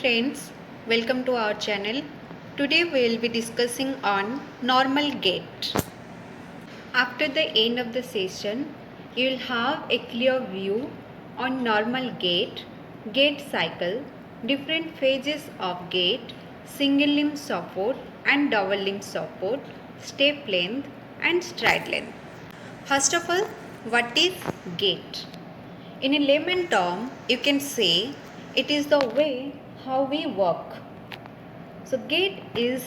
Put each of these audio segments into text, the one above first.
friends, welcome to our channel. Today we will be discussing on normal gait. After the end of the session, you will have a clear view on normal gait, gait cycle, different phases of gait, single limb support and double limb support, step length and stride length. First of all, what is gait? In a layman term, you can say it is the way how we walk. So gait is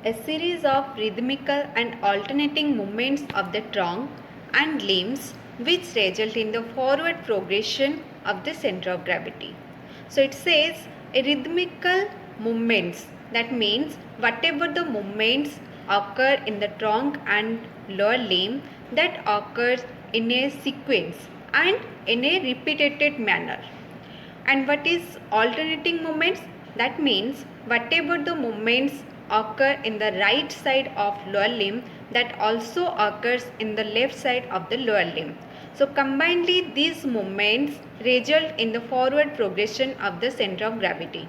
a series of rhythmical and alternating movements of the trunk and limbs which result in the forward progression of the center of gravity. So it says a rhythmical movements, that means whatever the movements occur in the trunk and lower limb that occurs in a sequence and in a repeated manner. And what is alternating movements? That means whatever the movements occur in the right side of lower limb that also occurs in the left side of the lower limb. So combinedly these movements result in the forward progression of the center of gravity.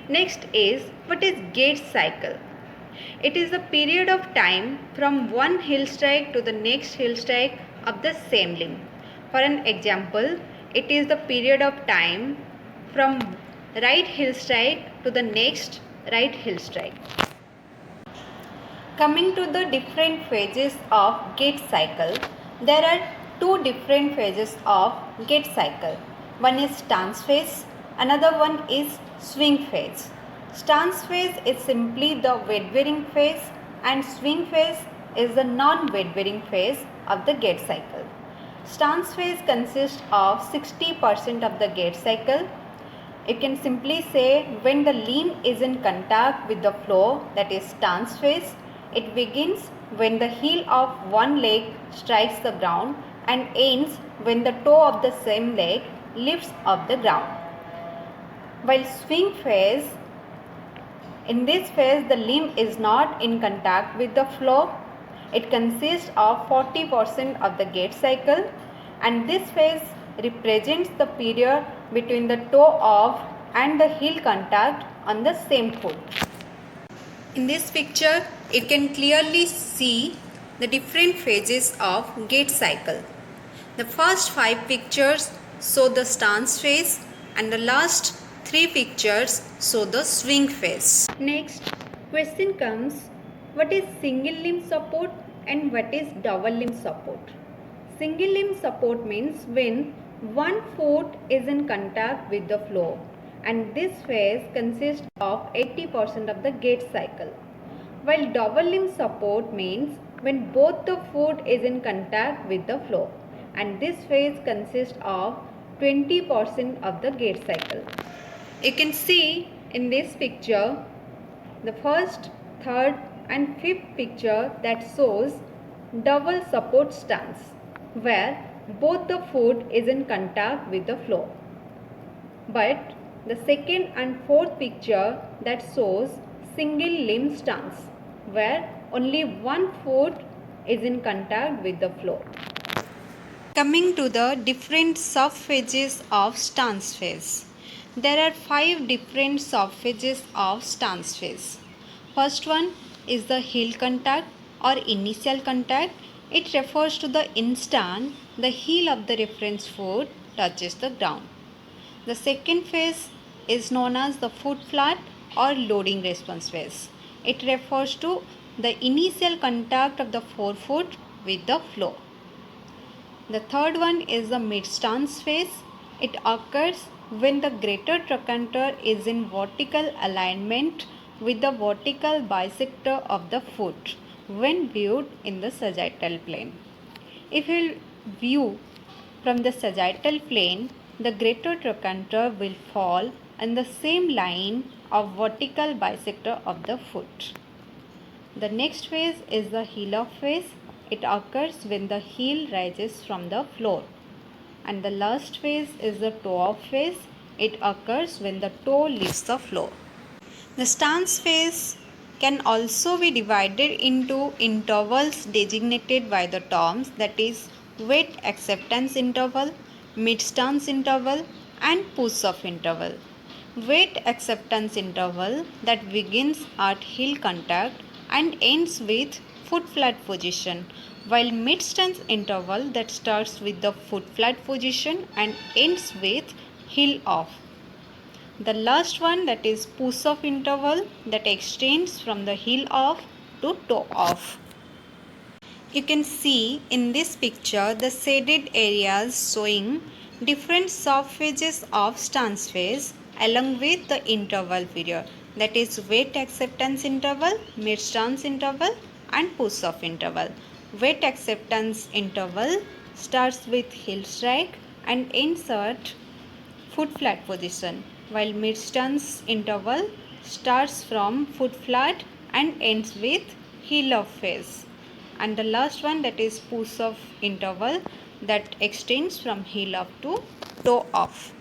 Next is, what is gait cycle? It is the period of time from one heel strike to the next heel strike of the same limb. For an example, it is the period of time from right heel strike to the next right heel strike. Coming to the different phases of gait cycle, there are two different phases of gait cycle. One is stance phase, another one is swing phase. Stance phase is simply the weight bearing phase and swing phase is the non-weight bearing phase of the gait cycle. Stance phase consists of 60% of the gait cycle. You can simply say when the limb is in contact with the floor, that is stance phase. It begins when the heel of one leg strikes the ground and ends when the toe of the same leg lifts off the ground. While swing phase, in this phase the limb is not in contact with the floor. It consists of 40% of the gait cycle and this phase represents the period between the toe off and the heel contact on the same foot. In this picture, you can clearly see the different phases of gait cycle. The first 5 pictures show the stance phase and the last 3 pictures show the swing phase. Next, question comes, what is single limb support and what is double limb support? Single limb support means when one foot is in contact with the floor, and this phase consists of 80% of the gait cycle. While double limb support means when both the foot is in contact with the floor, and this phase consists of 20% of the gait cycle. You can see in this picture the first, third and fifth picture that shows double support stance where both the foot is in contact with the floor. But the second and fourth picture that shows single limb stance where only one foot is in contact with the floor. Coming to the different subphases of stance phase. There are 5 different subphases of stance phase. First one is the heel contact or initial contact. It refers to the instant the heel of the reference foot touches the ground. The second phase is known as the foot flat or loading response phase. It refers to the initial contact of the forefoot with the floor. The third one is the mid-stance phase. It occurs when the greater trochanter is in vertical alignment with the vertical bisector of the foot when viewed in the sagittal plane. If you view from the sagittal plane, the greater trochanter will fall in the same line of vertical bisector of the foot. The next phase is the heel off phase. It occurs when the heel rises from the floor. And the last phase is the toe off phase. It occurs when the toe leaves the floor. The stance phase can also be divided into intervals designated by the terms, that is weight acceptance interval, mid-stance interval and push-off interval. weight acceptance interval that begins at heel contact and ends with foot flat position, while mid-stance interval that starts with the foot flat position and ends with heel off. The last one, that is push-off interval, that extends from the heel off to toe off. You can see in this picture the shaded areas showing different subphases of stance phase along with the interval period, that is weight acceptance interval, mid stance interval and push off interval. Weight acceptance interval starts with heel strike and ends at foot flat position, while mid stance interval starts from foot flat and ends with heel off phase. And the last one, that is push off interval, that extends from heel off to toe off.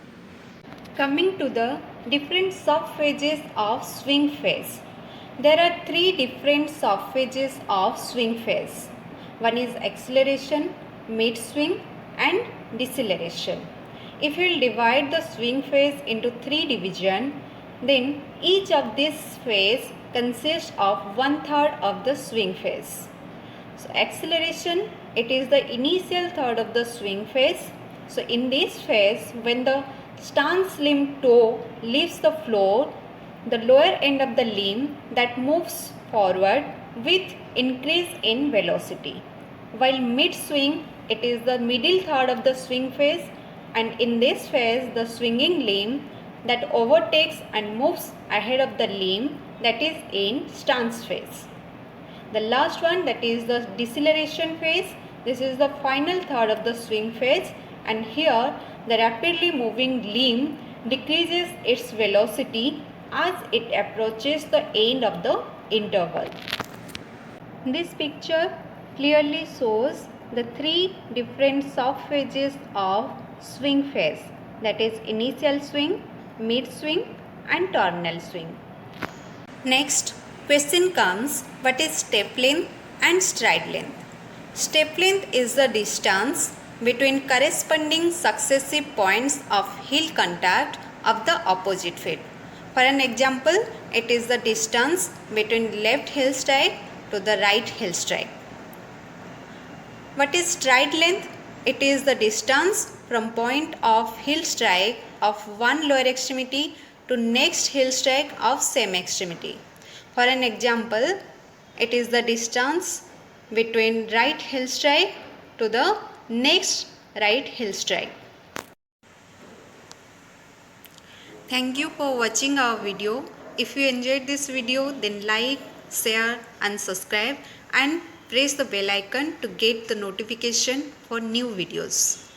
Coming to the different subphases of swing phase. There are three different subphases of swing phase. One is acceleration, mid swing and deceleration. If we will divide the swing phase into three divisions, then each of these phase consists of 1/3 of the swing phase. So acceleration, it is the initial third of the swing phase. So in this phase, when the stance limb toe leaves the floor, the lower end of the limb that moves forward with increase in velocity. While mid swing, it is the middle third of the swing phase, and in this phase the swinging limb that overtakes and moves ahead of the limb that is in stance phase. The last one, that is the deceleration phase. This is the final third of the swing phase, and here the rapidly moving limb decreases its velocity as it approaches the end of the interval. This picture clearly shows the three different subphases of swing phase, that is initial swing, mid swing and terminal swing. Next question comes, what is step length and stride length? Step length is the distance between corresponding successive points of heel contact of the opposite foot. For an example, it is the distance between left heel strike to the right heel strike. What is stride length? It is the distance from point of heel strike of one lower extremity to next heel strike of same extremity. For an example, it is the distance between right heel strike to the next right heel strike. Thank you for watching our video. If you enjoyed this video, then like, share and subscribe and press the bell icon to get the notification for new videos.